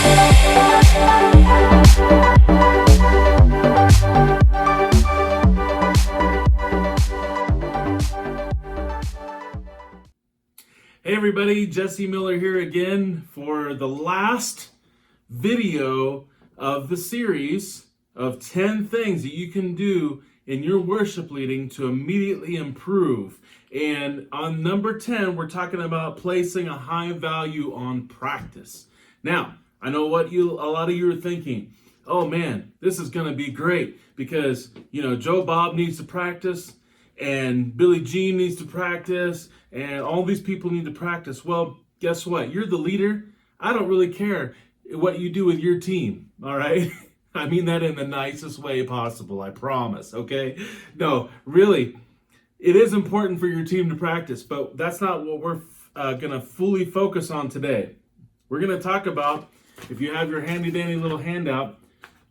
Hey everybody, Jesse Miller here again for the last video of the series of 10 things that you can do in your worship leading to immediately improve. And on number 10, we're talking about placing a high value on practice. Now, I know what a lot of you are thinking. Oh man, this is going to be great because, Joe Bob needs to practice and Billie Jean needs to practice and all these people need to practice. Well, guess what? You're the leader. I don't really care what you do with your team, all right? I mean that in the nicest way possible, I promise, okay? No, really, it is important for your team to practice, but that's not what we're going to fully focus on today. We're going to talk about, if you have your handy-dandy little handout,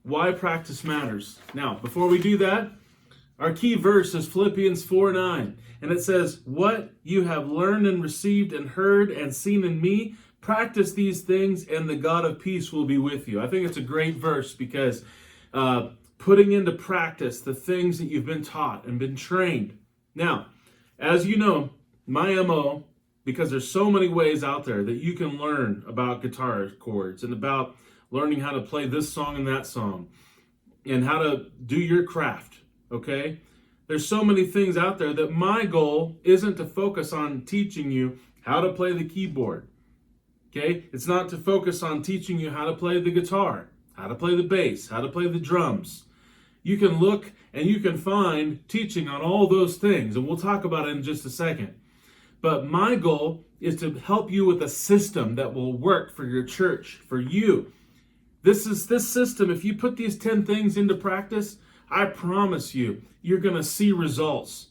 why practice matters. Now, before we do that, our key verse is Philippians 4:9, and it says, "What you have learned and received and heard and seen in me, practice these things, and the God of peace will be with you." I think it's a great verse because putting into practice the things that you've been taught and been trained. Now, as you know, my MO, because there's so many ways out there that you can learn about guitar chords and about learning how to play this song and that song and how to do your craft. Okay? There's so many things out there that my goal isn't to focus on teaching you how to play the keyboard. Okay? It's not to focus on teaching you how to play the guitar, how to play the bass, how to play the drums. You can look and you can find teaching on all those things, and we'll talk about it in just a second. But my goal is to help you with a system that will work for your church, for you. This system, if you put these 10 things into practice, I promise you, you're going to see results.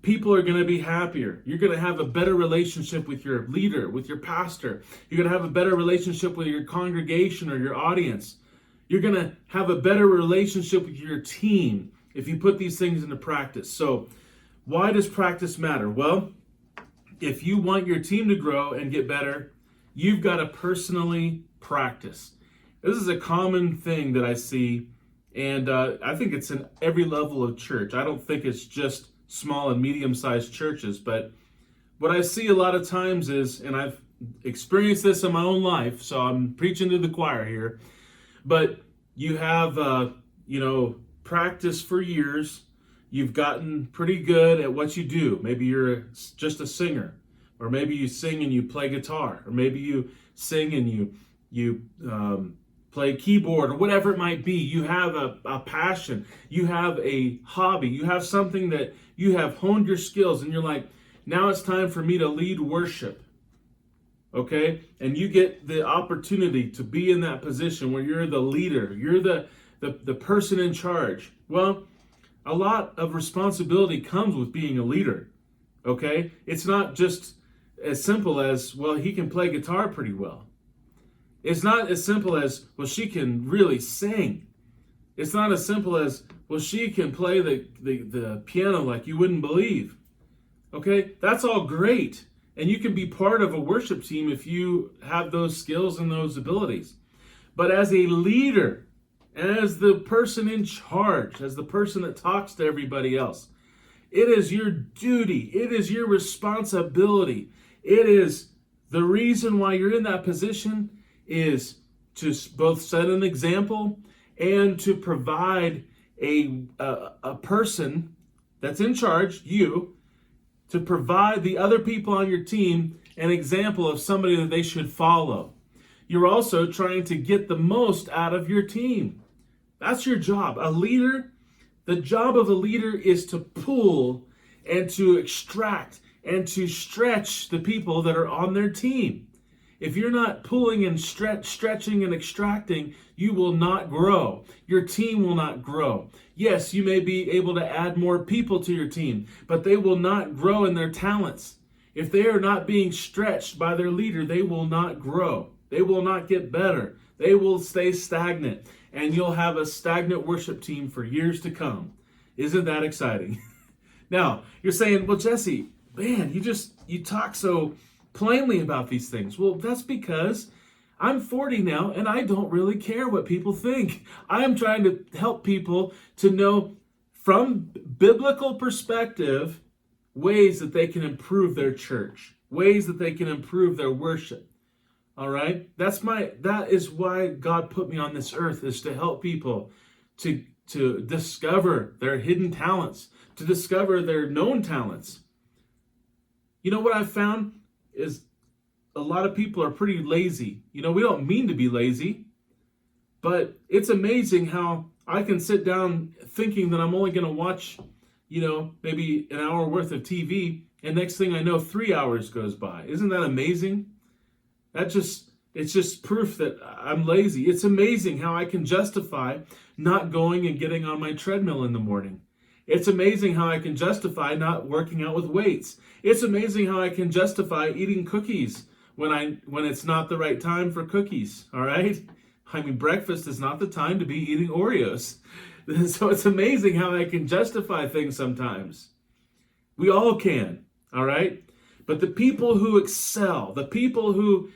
People are going to be happier. You're going to have a better relationship with your leader, with your pastor. You're going to have a better relationship with your congregation or your audience. You're going to have a better relationship with your team if you put these things into practice. So why does practice matter? Well, if you want your team to grow and get better, you've got to personally practice. This is a common thing that I see. And I think it's in every level of church. I don't think it's just small and medium-sized churches. But what I see a lot of times is, and I've experienced this in my own life, so I'm preaching to the choir here, but you have, practice for years. You've gotten pretty good at what you do. Maybe you're just a singer, or maybe you sing and you play guitar, or maybe you sing and you play keyboard, or whatever it might be. You have a passion, you have a hobby, you have something that you have honed your skills, and you're like, now it's time for me to lead worship. Okay? And you get the opportunity to be in that position where you're the leader, you're the person in charge. Well, a lot of responsibility comes with being a leader. Okay? It's not just as simple as, well, he can play guitar pretty well. It's not as simple as, well, she can really sing. It's not as simple as, well, she can play the piano like you wouldn't believe. Okay? That's all great. And you can be part of a worship team if you have those skills and those abilities. But as a leader, as the person in charge, as the person that talks to everybody else, it is your duty. It is your responsibility. It is the reason why you're in that position is to both set an example and to provide a person that's in charge, you, to provide the other people on your team an example of somebody that they should follow. You're also trying to get the most out of your team. That's your job. A leader, the job of a leader is to pull and to extract and to stretch the people that are on their team. If you're not pulling and stretching and extracting, you will not grow. Your team will not grow. Yes, you may be able to add more people to your team, but they will not grow in their talents. If they are not being stretched by their leader, they will not grow. They will not get better. They will stay stagnant, and you'll have a stagnant worship team for years to come. Isn't that exciting? Now, you're saying, well, Jesse, man, you talk so plainly about these things. Well, that's because I'm 40 now, and I don't really care what people think. I am trying to help people to know from biblical perspective ways that they can improve their church, ways that they can improve their worship. All right? That is why God put me on this earth, is to help people to discover their hidden talents, to discover their known talents. You know what I've found is a lot of people are pretty lazy. We don't mean to be lazy, but it's amazing how I can sit down thinking that I'm only going to watch, maybe an hour worth of TV, and next thing I know, 3 hours goes by. Isn't that amazing? It's just proof that I'm lazy. It's amazing how I can justify not going and getting on my treadmill in the morning. It's amazing how I can justify not working out with weights. It's amazing how I can justify eating cookies when it's not the right time for cookies, all right? I mean, breakfast is not the time to be eating Oreos. So it's amazing how I can justify things sometimes. We all can, all right? But the people who excel, the people who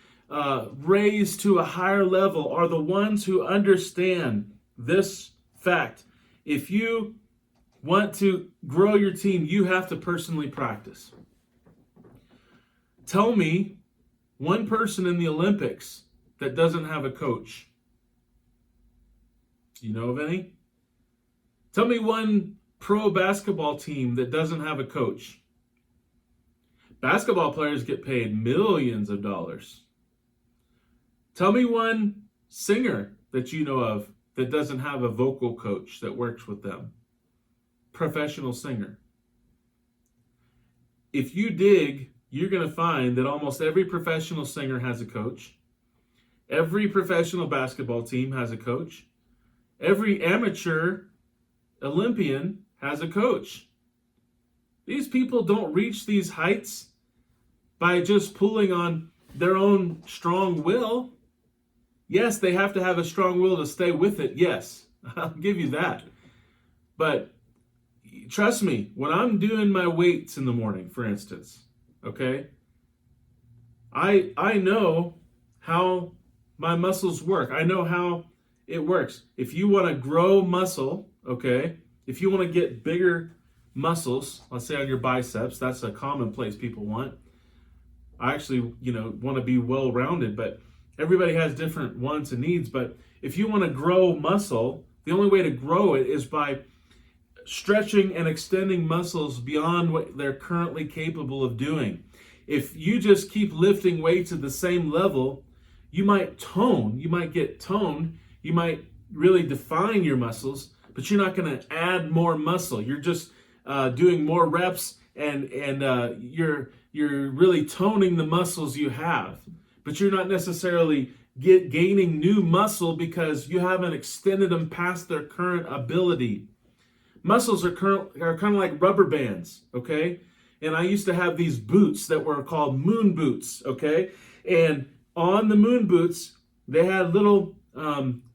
raise to a higher level are the ones who understand this fact. If you want to grow your team, you have to personally practice. Tell me one person in the Olympics that doesn't have a coach. Do you know of any? Tell me one pro basketball team that doesn't have a coach. Basketball players get paid millions of dollars. Tell me one singer that you know of that doesn't have a vocal coach that works with them. Professional singer. If you dig, you're going to find that almost every professional singer has a coach. Every professional basketball team has a coach. Every amateur Olympian has a coach. These people don't reach these heights by just pulling on their own strong will. Yes, they have to have a strong will to stay with it. Yes, I'll give you that. But trust me, when I'm doing my weights in the morning, for instance, okay, I know how my muscles work. I know how it works. If you want to grow muscle, okay, if you want to get bigger muscles, let's say on your biceps, that's a common place people want. I actually, want to be well-rounded, but everybody has different wants and needs. But if you want to grow muscle, the only way to grow it is by stretching and extending muscles beyond what they're currently capable of doing. If you just keep lifting weights at the same level, you might get toned, you might really define your muscles, but you're not going to add more muscle. You're just doing more reps, and you're really toning the muscles you have, but you're not necessarily gaining new muscle because you haven't extended them past their current ability. Muscles are kind of like rubber bands, okay? And I used to have these boots that were called moon boots, okay? And on the moon boots, they had little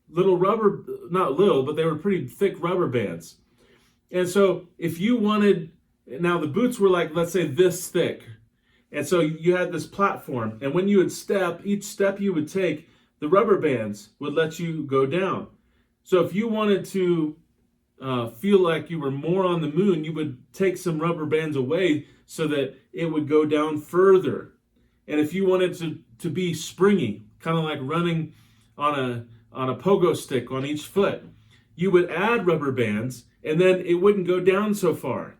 rubber, not little, but they were pretty thick rubber bands. And so if you wanted, now the boots were like, let's say this thick. And so you had this platform, and when you would each step you would take, the rubber bands would let you go down. So if you wanted to feel like you were more on the moon, you would take some rubber bands away so that it would go down further. And if you wanted to be springy, kind of like running on a pogo stick on each foot, you would add rubber bands, and then it wouldn't go down so far.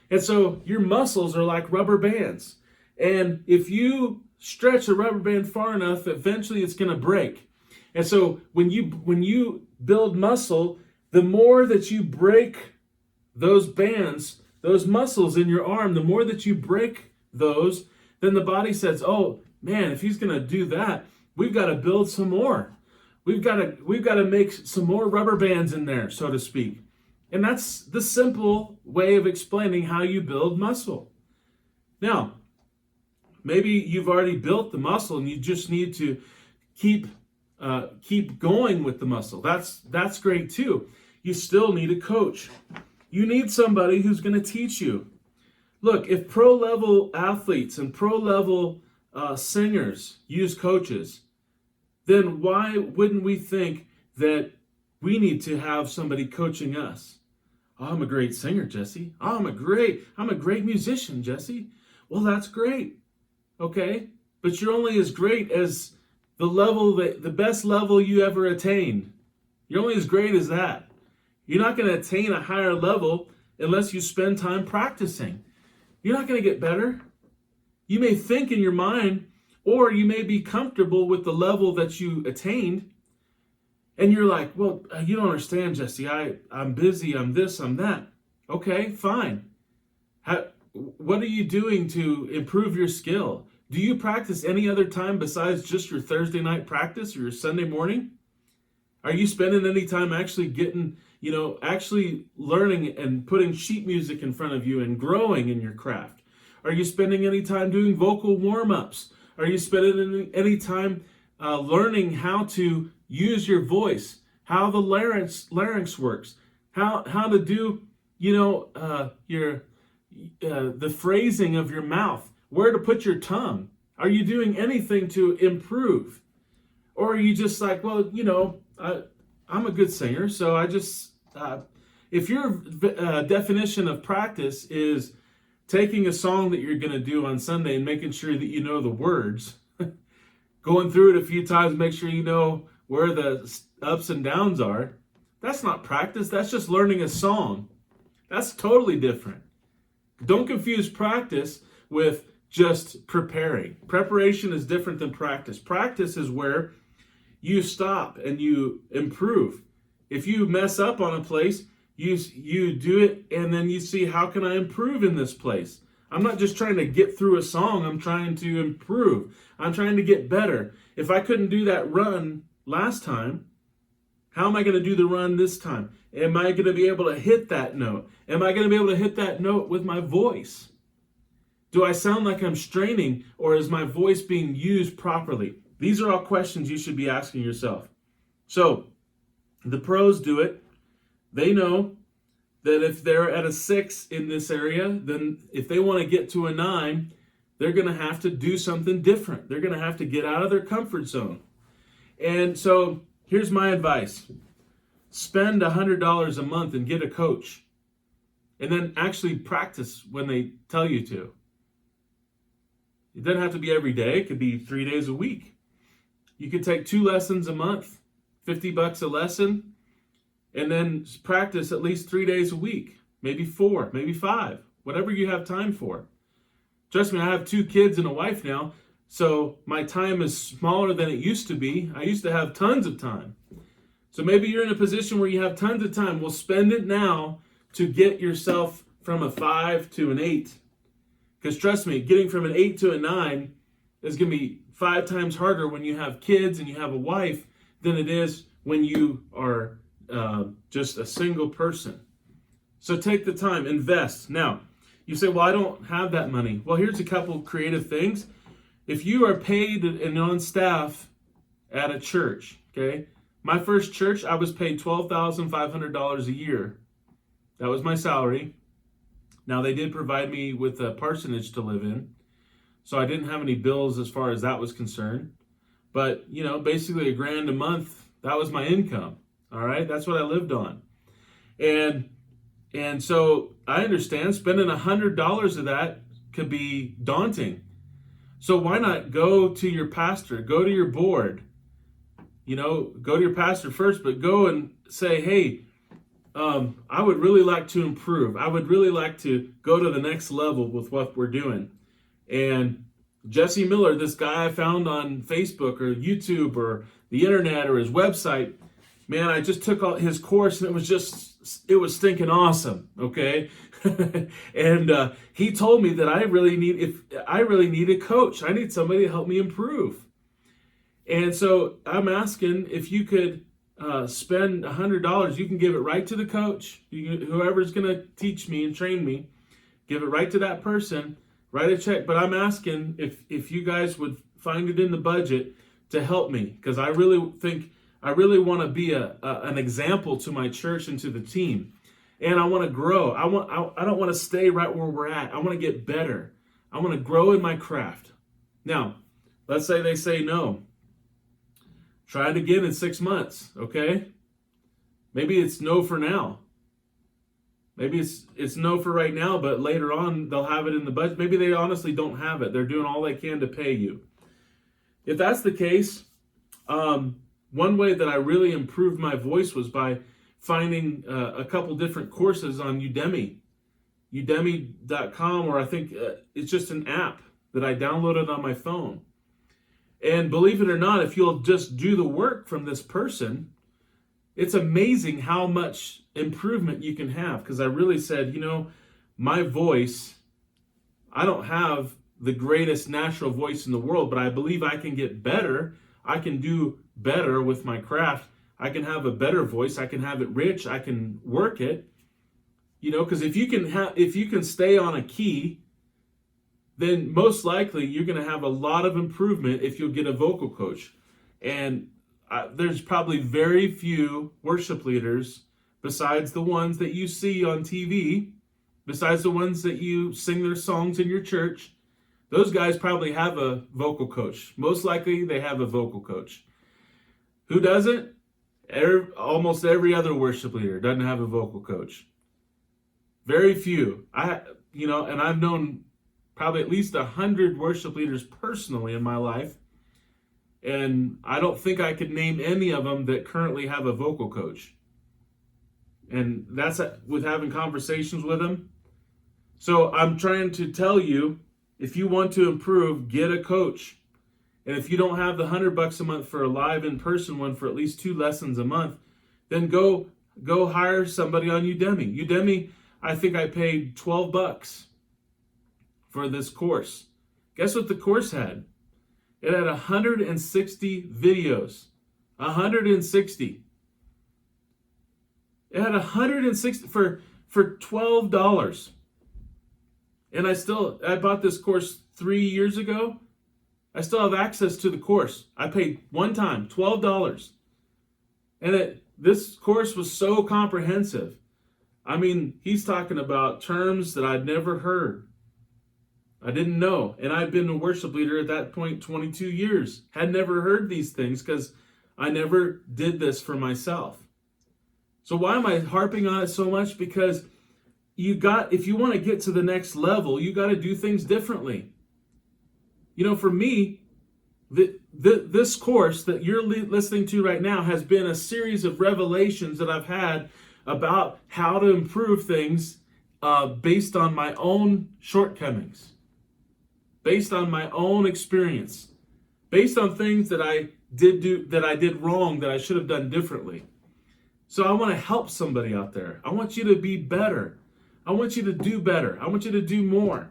And so your muscles are like rubber bands. And if you stretch a rubber band far enough, eventually it's going to break. And so when you build muscle, the more that you break those bands, those muscles in your arm, the more that you break those, then the body says, oh man, if he's going to do that, we've got to build some more. We've got to make some more rubber bands in there, so to speak. And that's the simple way of explaining how you build muscle. Now, maybe you've already built the muscle and you just need to keep going with the muscle. That's great too. You still need a coach. You need somebody who's going to teach you. Look, if pro-level athletes and pro-level singers use coaches, then why wouldn't we think that we need to have somebody coaching us? Oh, I'm a great singer, Jesse. Oh, I'm a great musician, Jesse. Well, that's great. Okay? But you're only as great as the best level you ever attained. You're only as great as that. You're not going to attain a higher level unless you spend time practicing. You're not going to get better. You may think in your mind, or you may be comfortable with the level that you attained, and you're like, well, you don't understand, Jesse. I'm busy, I'm this, I'm that. Okay, fine. What are you doing to improve your skill? Do you practice any other time besides just your Thursday night practice or your Sunday morning? Are you spending any time actually actually learning and putting sheet music in front of you and growing in your craft? Are you spending any time doing vocal warm-ups? Are you spending any time learning how to use your voice, how the larynx works, how to do the phrasing of your mouth, where to put your tongue? Are you doing anything to improve? Or are you just like, well, I'm a good singer, so I just, if your definition of practice is taking a song that you're going to do on Sunday and making sure that you know the words, going through it a few times, make sure you know where the ups and downs are, that's not practice, that's just learning a song. That's totally different. Don't confuse practice with just preparing. Preparation is different than practice. Practice is where you stop and you improve. If you mess up on a place, you do it and then you see, how can I improve in this place? I'm not just trying to get through a song, I'm trying to improve. I'm trying to get better. If I couldn't do that run last time, how am I going to do the run this time? Am I going to be able to hit that note? Am I going to be able to hit that note with my voice? Do I sound like I'm straining, or is my voice being used properly? These are all questions you should be asking yourself. So, the pros do it. They know that if they're at a 6 in this area, then if they want to get to a 9, they're going to have to do something different. They're going to have to get out of their comfort zone. And so, here's my advice. Spend $100 a month and get a coach. And then actually practice when they tell you to. It doesn't have to be every day. It could be 3 days a week. You could take 2 lessons a month, $50 a lesson, and then practice at least 3 days a week, maybe 4, maybe 5, whatever you have time for. Trust me, I have 2 kids and a wife now, so my time is smaller than it used to be. I used to have tons of time. So maybe you're in a position where you have tons of time. Well, spend it now to get yourself from a 5 to an 8. Because trust me, getting from an 8 to a 9 is going to be 5 times harder when you have kids and you have a wife than it is when you are just a single person. So take the time, invest. Now, you say, well, I don't have that money. Well, here's a couple creative things. If you are paid and on staff at a church, okay? My first church, I was paid $12,500 a year. That was my salary. Now, they did provide me with a parsonage to live in, so I didn't have any bills as far as that was concerned. But, basically $1,000 a month, that was my income, all right? That's what I lived on. And so I understand spending $100 of that could be daunting. So why not go to your pastor, go to your board, go to your pastor first, but go and say, hey, I would really like to improve. I would really like to go to the next level with what we're doing. And Jesse Miller, this guy I found on Facebook or YouTube or the internet or his website, man, I just took his course and it was stinking awesome, okay? And he told me that I really need a coach. I need somebody to help me improve. And so I'm asking if you could spend $100, you can give it right to the coach. Whoever's going to teach me and train me, give it right to that person, write a check. But I'm asking if you guys would find it in the budget to help me, because I really want to be an example to my church and to the team. And I want to grow. I don't want to stay right where we're at. I want to get better. I want to grow in my craft. Now, let's say they say no. Try it again in 6 months, okay? Maybe it's no for now. Maybe it's no for right now, but later on they'll have it in the budget. Maybe they honestly don't have it. They're doing all they can to pay you. If that's the case, one way that I really improved my voice was by finding a couple different courses on Udemy. Udemy.com, or I think it's just an app that I downloaded on my phone. And believe it or not, if you'll just do the work from this person, it's amazing how much improvement you can have. Because I really said, my voice, I don't have the greatest natural voice in the world, but I believe I can get better. I can do better with my craft. I can have a better voice. I can have it rich. I can work it. Because if you can stay on a key, then most likely you're going to have a lot of improvement if you'll get a vocal coach. And there's probably very few worship leaders, besides the ones that you see on TV, besides the ones that you sing their songs in your church. Those guys probably have a vocal coach. Most likely they have a vocal coach. Who doesn't? Almost every other worship leader doesn't have a vocal coach. Very few. And I've known probably at least 100 worship leaders personally in my life. And I don't think I could name any of them that currently have a vocal coach. And that's with having conversations with them. So I'm trying to tell you, if you want to improve, get a coach. And if you don't have the $100 a month for a live in-person one for at least 2 lessons a month, then go hire somebody on Udemy. Udemy, I think I paid $12 for this course. Guess what the course had? It had 160 videos. 160. It had 160 for $12. And I bought this course 3 years ago. I still have access to the course. I paid one time, $12. And this course was so comprehensive. I mean, he's talking about terms that I'd never heard. I didn't know. And I'd been a worship leader at that point 22 years. Had never heard these things because I never did this for myself. So why am I harping on it so much? Because if you want to get to the next level, you got to do things differently. For me, this course that you're listening to right now has been a series of revelations that I've had about how to improve things based on my own shortcomings, based on my own experience, based on things that I did wrong that I should have done differently. So I want to help somebody out there. I want you to be better. I want you to do better. I want you to do more.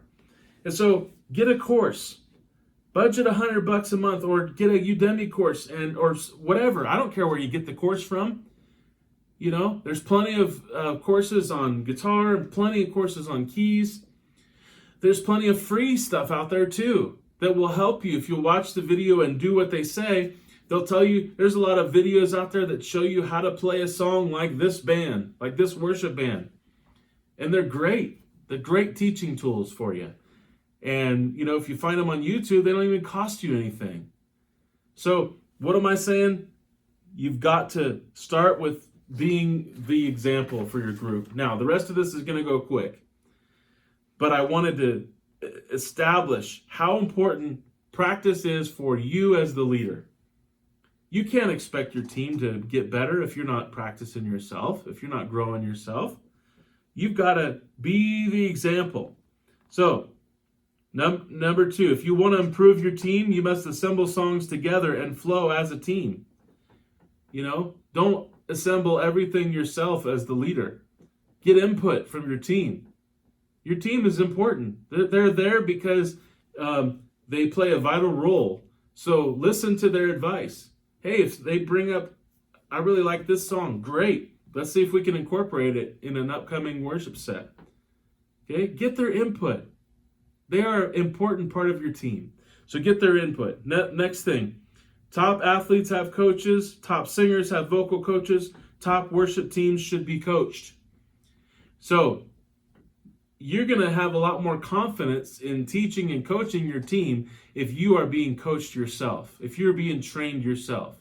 And so get a course. Budget $100 a month, or get a Udemy course or whatever. I don't care where you get the course from. There's plenty of courses on guitar, plenty of courses on keys. There's plenty of free stuff out there too that will help you if you watch the video and do what they say. They'll tell you, there's a lot of videos out there that show you how to play a song like this band, like this worship band. And they're great. They're great teaching tools for you. And, if you find them on YouTube, they don't even cost you anything. So what am I saying? You've got to start with being the example for your group. Now, the rest of this is going to go quick. But I wanted to establish how important practice is for you as the leader. You can't expect your team to get better if you're not practicing yourself, if you're not growing yourself. You've got to be the example. So, number 2, if you want to improve your team, you must assemble songs together and flow as a team. Don't assemble everything yourself as the leader. Get input from your team. Your team is important. They're there because they play a vital role. So listen to their advice. Hey, if they bring up, I really like this song, great. Let's see if we can incorporate it in an upcoming worship set. Okay, get their input. They are an important part of your team. So get their input. Next thing, top athletes have coaches, top singers have vocal coaches, top worship teams should be coached. So you're going to have a lot more confidence in teaching and coaching your team if you are being coached yourself, if you're being trained yourself.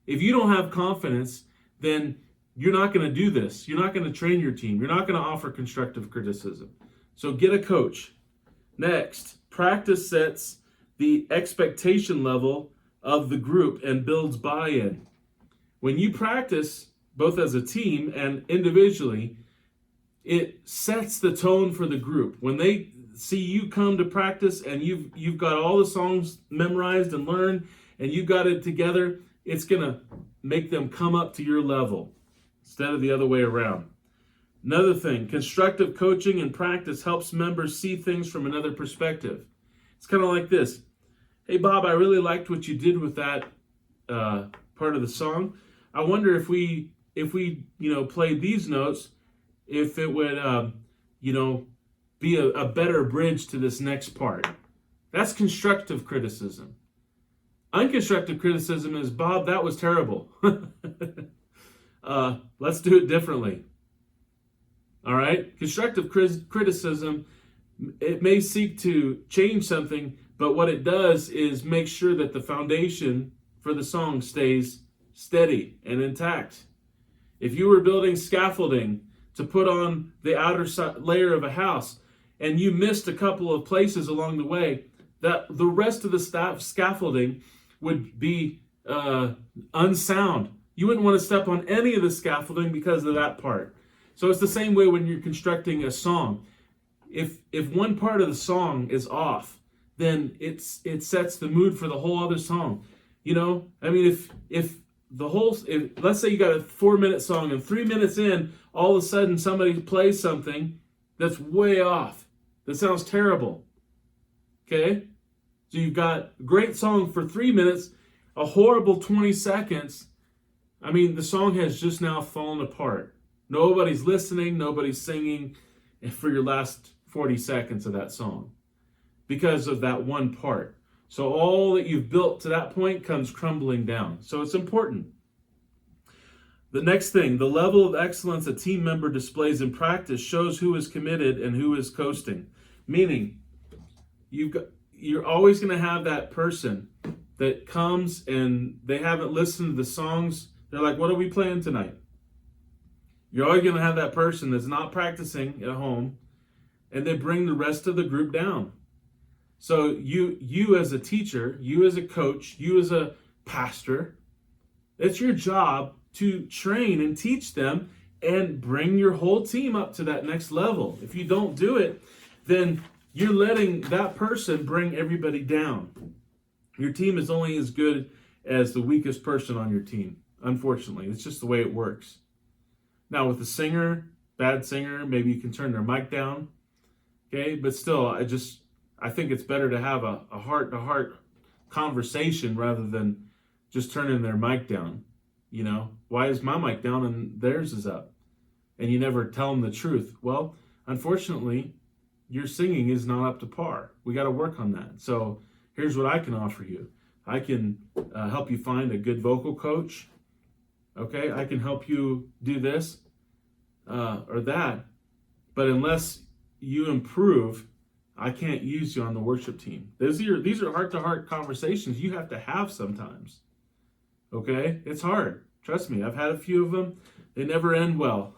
If you don't have confidence, then you're not going to do this. You're not going to train your team. You're not going to offer constructive criticism. So get a coach. Next, practice sets the expectation level of the group and builds buy-in. When you practice, both as a team and individually, it sets the tone for the group. When they see you come to practice and you've got all the songs memorized and learned and you've got it together, it's going to make them come up to your level instead of the other way around. Another thing, constructive coaching and practice helps members see things from another perspective. It's kind of like this. Hey, Bob, I really liked what you did with that part of the song. I wonder if we played these notes, if it would, be a better bridge to this next part. That's constructive criticism. Unconstructive criticism is, Bob, that was terrible. Let's do it differently. All right? Constructive criticism, it may seek to change something, but what it does is make sure that the foundation for the song stays steady and intact. If you were building scaffolding to put on the outer layer of a house and you missed a couple of places along the way, that the rest of the scaffolding would be unsound. You wouldn't want to step on any of the scaffolding because of that part. So it's the same way when you're constructing a song. If one part of the song is off, then it sets the mood for the whole other song. If let's say you got a 4-minute song and 3 minutes in, all of a sudden somebody plays something that's way off, that sounds terrible. Okay? So you've got a great song for 3 minutes, a horrible 20 seconds. The song has just now fallen apart. Nobody's listening, nobody's singing for your last 40 seconds of that song because of that one part. So all that you've built to that point comes crumbling down. So it's important. The next thing, the level of excellence a team member displays in practice shows who is committed and who is coasting. Meaning, you're always going to have that person that comes and they haven't listened to the songs. They're like, what are we playing tonight? You're always going to have that person that's not practicing at home, and they bring the rest of the group down. So you as a teacher, you as a coach, you as a pastor, it's your job to train and teach them and bring your whole team up to that next level. If you don't do it, then you're letting that person bring everybody down. Your team is only as good as the weakest person on your team. Unfortunately, it's just the way it works. Now with a singer, bad singer, maybe you can turn their mic down. Okay, but still, I think it's better to have a heart-to-heart conversation rather than just turning their mic down. Why is my mic down and theirs is up? And you never tell them the truth. Well, unfortunately, your singing is not up to par. We got to work on that. So here's what I can offer you. I can help you find a good vocal coach. Okay, I can help you do this or that. But unless you improve, I can't use you on the worship team. These are heart-to-heart conversations you have to have sometimes. Okay? It's hard. Trust me, I've had a few of them. They never end well.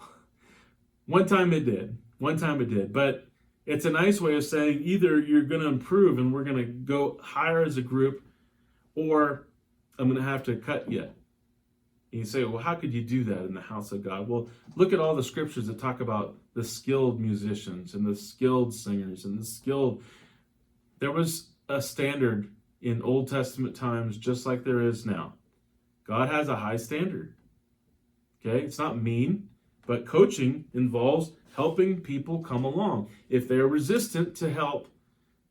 One time it did. But it's a nice way of saying either you're going to improve and we're going to go higher as a group, or I'm going to have to cut you. And you say, well, how could you do that in the house of God? Well, look at all the scriptures that talk about the skilled musicians and the skilled singers and the skilled. There was a standard in Old Testament times just like there is now. God has a high standard. Okay? It's not mean, but coaching involves helping people come along. If they're resistant to help,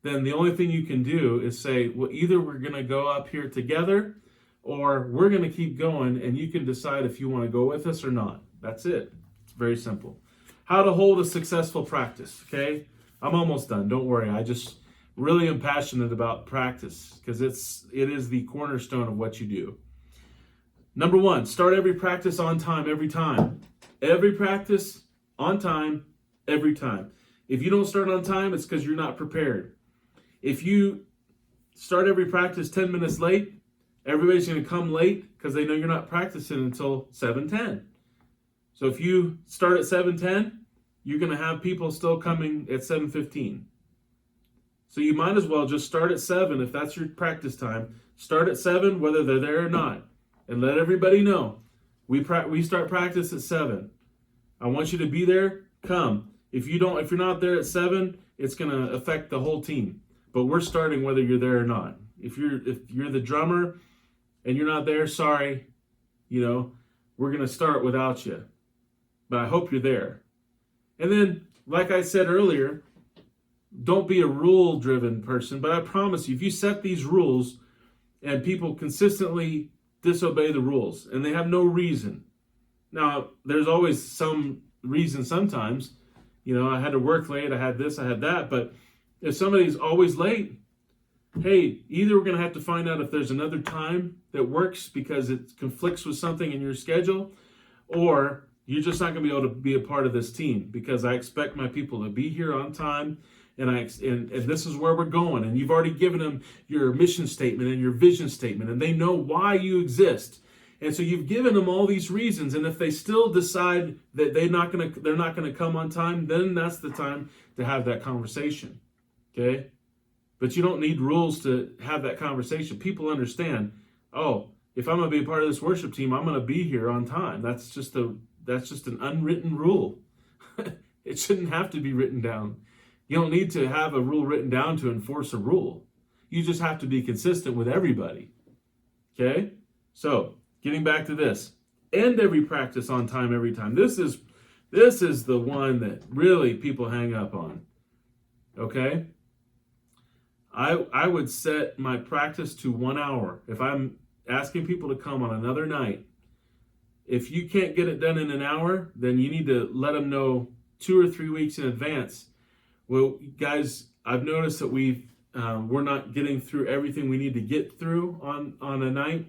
then the only thing you can do is say, well, either we're going to go up here together or we're going to keep going, and you can decide if you want to go with us or not. That's it. It's very simple. How to hold a successful practice, okay? I'm almost done. Don't worry. I just really am passionate about practice because it is the cornerstone of what you do. Number 1, start every practice on time, every time. Every practice on time, every time. If you don't start on time, it's because you're not prepared. If you start every practice 10 minutes late, Everybody's going to come late because they know you're not practicing until 7:10. So if you start at 7:10, you're going to have people still coming at 7:15. So you might as well just start at 7 if that's your practice time. Start at 7 whether they're there or not. And let everybody know. We start practice at 7. I want you to be there. Come. If you're not there at 7, it's going to affect the whole team. But we're starting whether you're there or not. If you're the drummer and you're not there, sorry. We're going to start without you. But I hope you're there. And then, like I said earlier, don't be a rule-driven person. But I promise you, if you set these rules and people consistently disobey the rules and they have no reason. Now, there's always some reason sometimes. I had to work late, I had this, I had that. But if somebody's always late, hey, either we're going to have to find out if there's another time that works because it conflicts with something in your schedule, or you're just not going to be able to be a part of this team because I expect my people to be here on time, and this is where we're going. And you've already given them your mission statement and your vision statement, and they know why you exist. And so you've given them all these reasons, and if they still decide that they're not going to come on time, then that's the time to have that conversation. Okay? But you don't need rules to have that conversation. People understand, if I'm going to be a part of this worship team, I'm going to be here on time. That's just an unwritten rule. It shouldn't have to be written down. You don't need to have a rule written down to enforce a rule. You just have to be consistent with everybody. Okay? So, getting back to this. End every practice on time every time. This is the one that really people hang up on. Okay? I would set my practice to 1 hour. If I'm asking people to come on another night, if you can't get it done in an hour, then you need to let them know 2 or 3 weeks in advance. Well, guys, I've noticed that we're not getting through everything we need to get through on a night.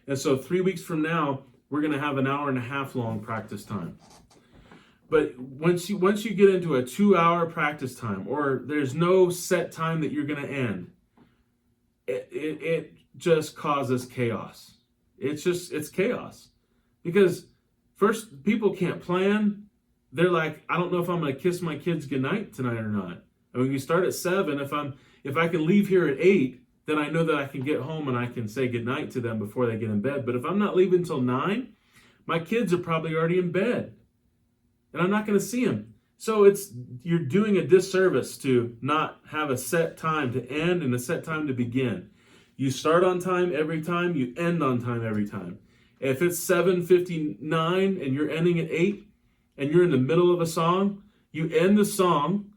And so 3 weeks from now, we're going to have an hour and a half long practice time. But once you get into a 2-hour practice time, or there's no set time that you're going to end, it just causes chaos. It's chaos. Because first, people can't plan. They're like, I don't know if I'm going to kiss my kids goodnight tonight or not. I mean, we start at 7. If I can leave here at 8, then I know that I can get home and I can say goodnight to them before they get in bed. But if I'm not leaving until 9, my kids are probably already in bed. And I'm not going to see them. So you're doing a disservice to not have a set time to end and a set time to begin. You start on time every time, you end on time every time. If it's 7:59 and you're ending at 8 and you're in the middle of a song, you end the song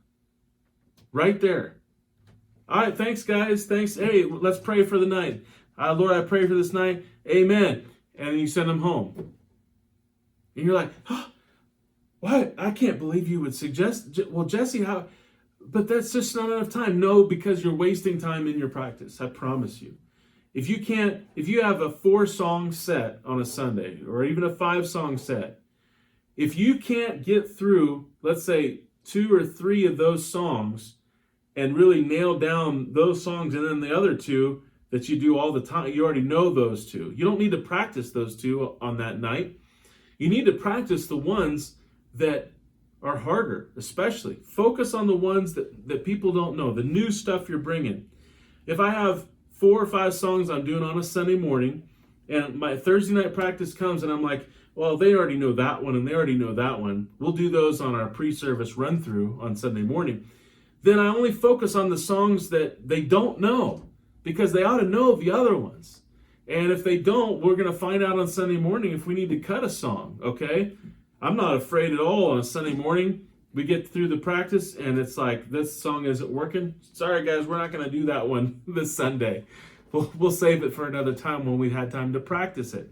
right there. All right, thanks guys, thanks. Hey, let's pray for the night. Lord, I pray for this night. Amen. And then you send them home. And you're like, what? I can't believe you would suggest. Well, Jesse, how? But that's just not enough time. No, because you're wasting time in your practice. I promise you. If you have a 4-song set on a Sunday, or even a 5-song set, if you can't get through, let's say, 2 or 3 of those songs and really nail down those songs, and then the other 2 that you do all the time, you already know those 2. You don't need to practice those 2 on that night. You need to practice the ones that are harder, especially. Focus on the ones that people don't know, the new stuff you're bringing. If I have 4 or 5 songs I'm doing on a Sunday morning, and my Thursday night practice comes and I'm like, well, they already know that one and they already know that one. We'll do those on our pre-service run-through on Sunday morning. Then I only focus on the songs that they don't know, because they ought to know the other ones. And if they don't, we're going to find out on Sunday morning if we need to cut a song, okay? I'm not afraid at all on a Sunday morning. We get through the practice and it's like, this song isn't working. Sorry guys, we're not going to do that one this Sunday. We'll save it for another time when we've had time to practice it.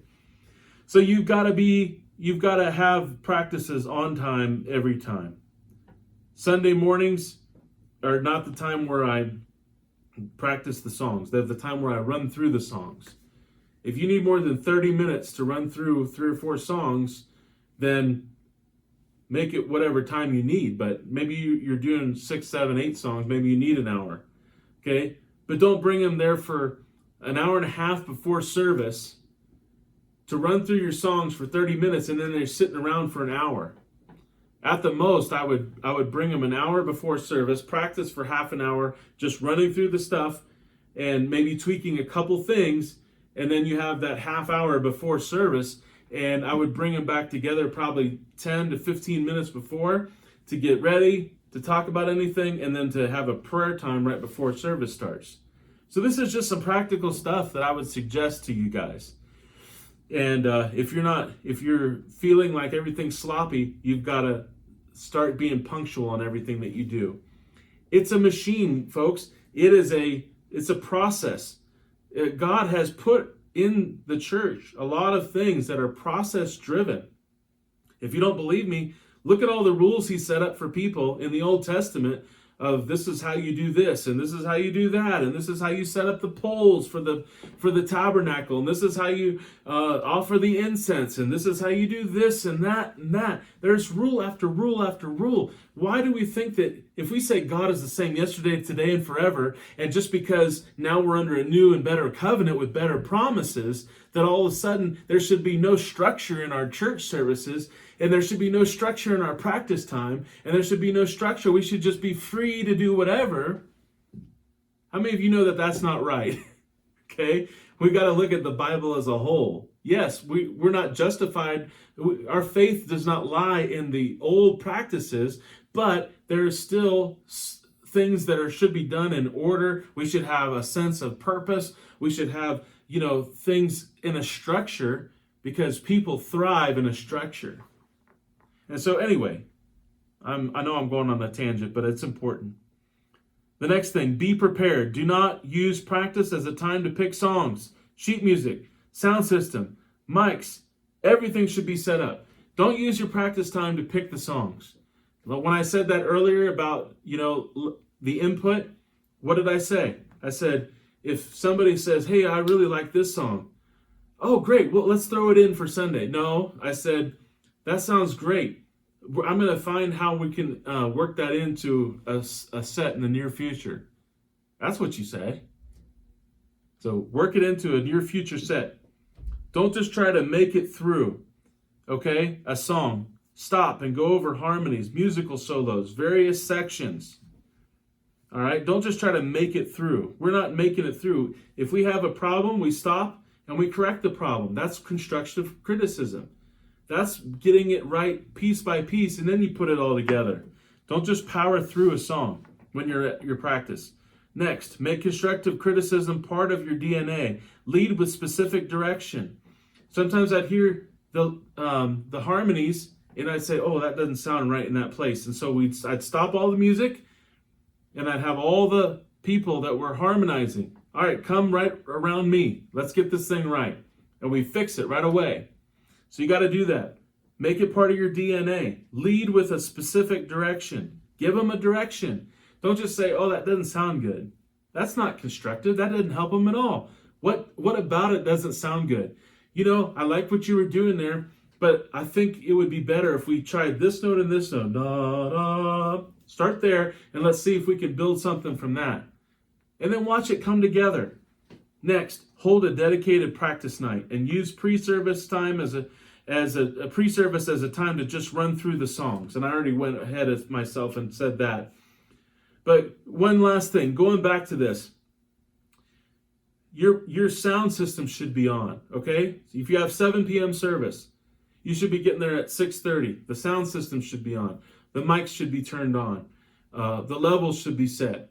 So you've got to have practices on time every time. Sunday mornings are not the time where I practice the songs. They're the time where I run through the songs. If you need more than 30 minutes to run through 3 or 4 songs, then make it whatever time you need. But maybe you're doing 6, 7, 8 songs. Maybe you need an hour. Okay? But don't bring them there for an hour and a half before service to run through your songs for 30 minutes, and then they're sitting around for an hour. At the most, I would bring them an hour before service, practice for half an hour, just running through the stuff and maybe tweaking a couple things, and then you have that half hour before service, and I would bring them back together probably 10 to 15 minutes before to get ready, to talk about anything, and then to have a prayer time right before service starts. So this is just some practical stuff that I would suggest to you guys. And if you're feeling like everything's sloppy, you've got to start being punctual on everything that you do. It's a machine, folks. It's a process. God has put in the church a lot of things that are process driven. If you don't believe me, look at all the rules he set up for people in the Old Testament of this is how you do this, and this is how you do that, and this is how you set up the poles for the tabernacle, and this is how you offer the incense, and this is how you do this and that and that. There's rule after rule after rule. Why do we think that if we say God is the same yesterday, today, and forever, and just because now we're under a new and better covenant with better promises, that all of a sudden there should be no structure in our church services, and there should be no structure in our practice time, and there should be no structure. We should just be free to do whatever. How many of you know that that's not right? Okay? We got to look at the Bible as a whole. Yes, we're not justified. Our faith does not lie in the old practices, but there are still things that should be done in order. We should have a sense of purpose. We should have, things in a structure, because people thrive in a structure. And so anyway, I know I'm going on a tangent, but it's important. The next thing, be prepared. Do not use practice as a time to pick songs, sheet music, sound system, mics. Everything should be set up. Don't use your practice time to pick the songs. When I said that earlier about, the input, what did I say? I said, if somebody says, hey, I really like this song. Oh, great. Well, let's throw it in for Sunday. No, I said, that sounds great. I'm going to find how we can work that into a set in the near future. That's what you say. So work it into a near future set. Don't just try to make it through, okay? A song. Stop and go over harmonies, musical solos, various sections. All right? Don't just try to make it through. We're not making it through. If we have a problem, we stop and we correct the problem. That's constructive criticism. That's getting it right piece by piece, and then you put it all together. Don't just power through a song when you're at your practice. Next, make constructive criticism part of your DNA. Lead with specific direction. Sometimes I'd hear the harmonies, and I'd say, oh, that doesn't sound right in that place. And so I'd stop all the music, and I'd have all the people that were harmonizing. All right, come right around me. Let's get this thing right. And we fix it right away. So you got to do that. Make it part of your DNA. Lead with a specific direction. Give them a direction. Don't just say, oh, that doesn't sound good. That's not constructive. That doesn't help them at all. What about it doesn't sound good? I like what you were doing there, but I think it would be better if we tried this note and this note. Da, da. Start there, and let's see if we can build something from that. And then watch it come together. Next, hold a dedicated practice night and use pre-service time as a pre-service as a time to just run through the songs. And I already went ahead of myself and said that. But one last thing, going back to this, your sound system should be on, okay? If you have 7 p.m. service, you should be getting there at 6:30. The sound system should be on. The mics should be turned on. The levels should be set.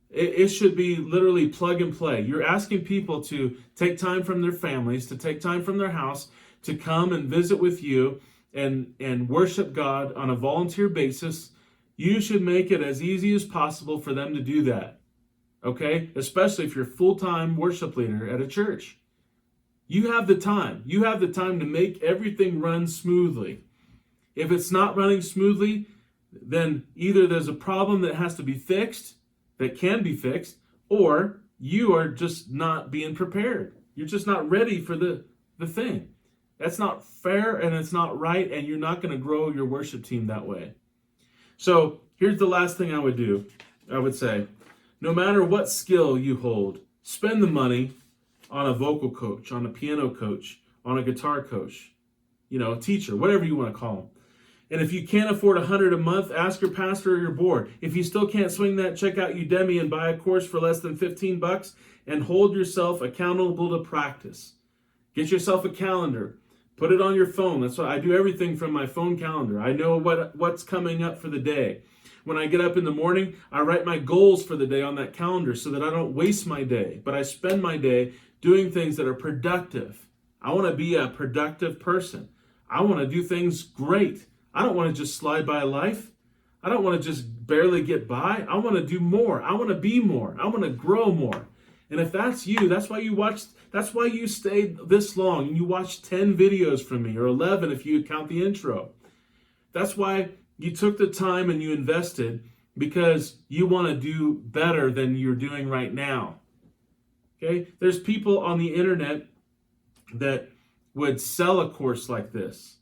It should be literally plug and play. You're asking people to take time from their families, to take time from their house, to come and visit with you and worship God on a volunteer basis. You should make it as easy as possible for them to do that, okay? Especially if you're a full-time worship leader at a church. You have the time. You have the time to make everything run smoothly. If it's not running smoothly, then either there's a problem that has to be fixed, that can be fixed, or you are just not being prepared. You're just not ready for the thing. That's not fair, and it's not right, and you're not going to grow your worship team that way. So here's the last thing I would say, no matter what skill you hold, spend the money, on a vocal coach, on a piano coach, on a guitar coach, a teacher, whatever you want to call them. And if you can't afford $100 a month, ask your pastor or your board. If you still can't swing that, check out Udemy and buy a course for less than $15 and hold yourself accountable to practice. Get yourself a calendar. Put it on your phone. That's why I do everything from my phone calendar. I know what's coming up for the day. When I get up in the morning, I write my goals for the day on that calendar so that I don't waste my day, but I spend my day doing things that are productive. I want to be a productive person. I want to do things great. I don't want to just slide by life. I don't want to just barely get by. I want to do more. I want to be more. I want to grow more. And if that's you, that's why you stayed this long and you watched 10 videos from me, or 11 if you count the intro. That's why you took the time and you invested, because you want to do better than you're doing right now. Okay? There's people on the internet that would sell a course like this.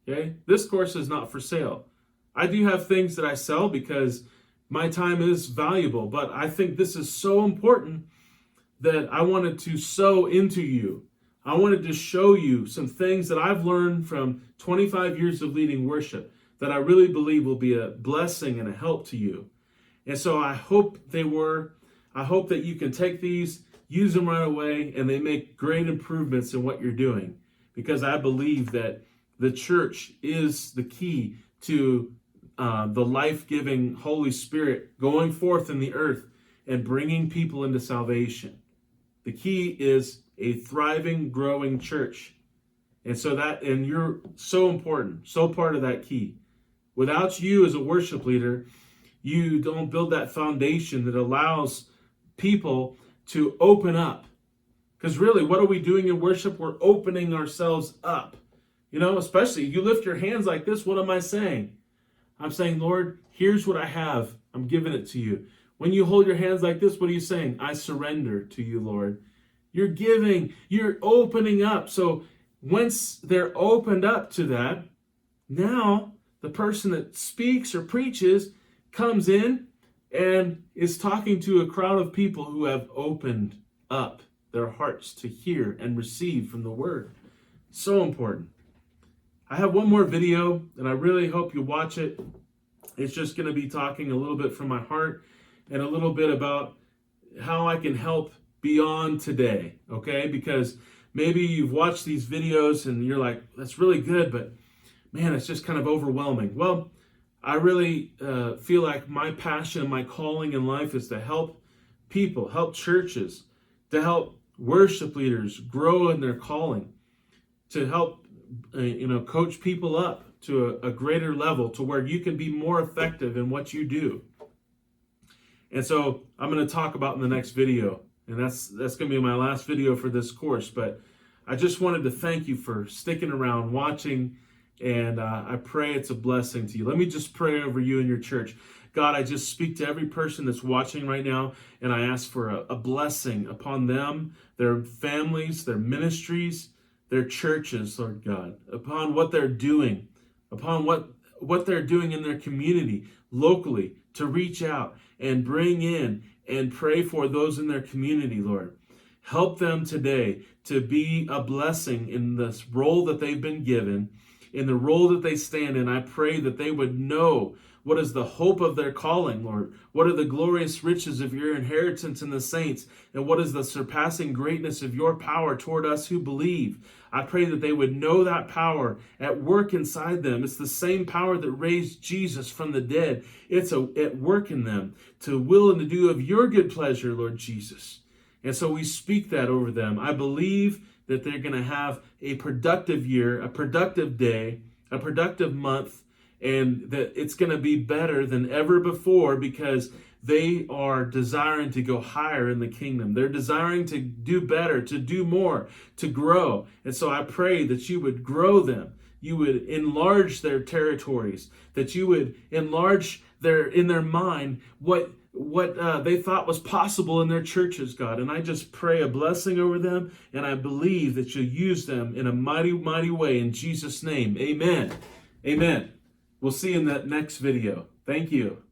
Okay? This course is not for sale. I do have things that I sell because my time is valuable, but I think this is so important that I wanted to sow into you. I wanted to show you some things that I've learned from 25 years of leading worship that I really believe will be a blessing and a help to you. And so I hope that you can take these, use them right away, and they make great improvements in what you're doing. Because I believe that the church is the key to the life-giving Holy Spirit going forth in the earth and bringing people into salvation. The key is a thriving, growing church. And you're so important, so part of that key. Without you as a worship leader, you don't build that foundation that allows people to open up. Because really, what are we doing in worship? We're opening ourselves up. Especially you lift your hands like this, what am I saying? I'm saying, Lord, here's what I have. I'm giving it to you. When you hold your hands like this, what are you saying? I surrender to you, Lord. You're giving, you're opening up. So once they're opened up to that, now the person that speaks or preaches comes in and is talking to a crowd of people who have opened up their hearts to hear and receive from the word. So important. I have one more video, and I really hope you watch it. It's just going to be talking a little bit from my heart and a little bit about how I can help beyond today, okay? Because maybe you've watched these videos and you're like, that's really good, but man, it's just kind of overwhelming. Well, I really feel like my passion, my calling in life is to help people, help churches, to help worship leaders grow in their calling, to help coach people up to a greater level to where you can be more effective in what you do. And so I'm going to talk about in the next video, and that's going to be my last video for this course. But I just wanted to thank you for sticking around, watching, and I pray it's a blessing to you. Let me just pray over you and your church. God, I just speak to every person that's watching right now, and I ask for a blessing upon them, their families, their ministries, their churches, Lord God, upon what they're doing, upon what they're doing in their community, locally, to reach out and bring in and pray for those in their community, Lord. Help them today to be a blessing in this role that they've been given, in the role that they stand in. I pray that they would know what is the hope of their calling, Lord. What are the glorious riches of your inheritance in the saints? And what is the surpassing greatness of your power toward us who believe? I pray that they would know that power at work inside them. It's the same power that raised Jesus from the dead. It's at work in them to will and to do of your good pleasure, Lord Jesus. And so we speak that over them. I believe that they're going to have a productive year, a productive day, a productive month, and that it's going to be better than ever before because they are desiring to go higher in the kingdom. They're desiring to do better, to do more, to grow. And so I pray that you would grow them. You would enlarge their territories, that you would enlarge in their mind what they thought was possible in their churches, God. And I just pray a blessing over them, and I believe that you'll use them in a mighty, mighty way in Jesus' name. Amen. Amen. We'll see you in that next video. Thank you.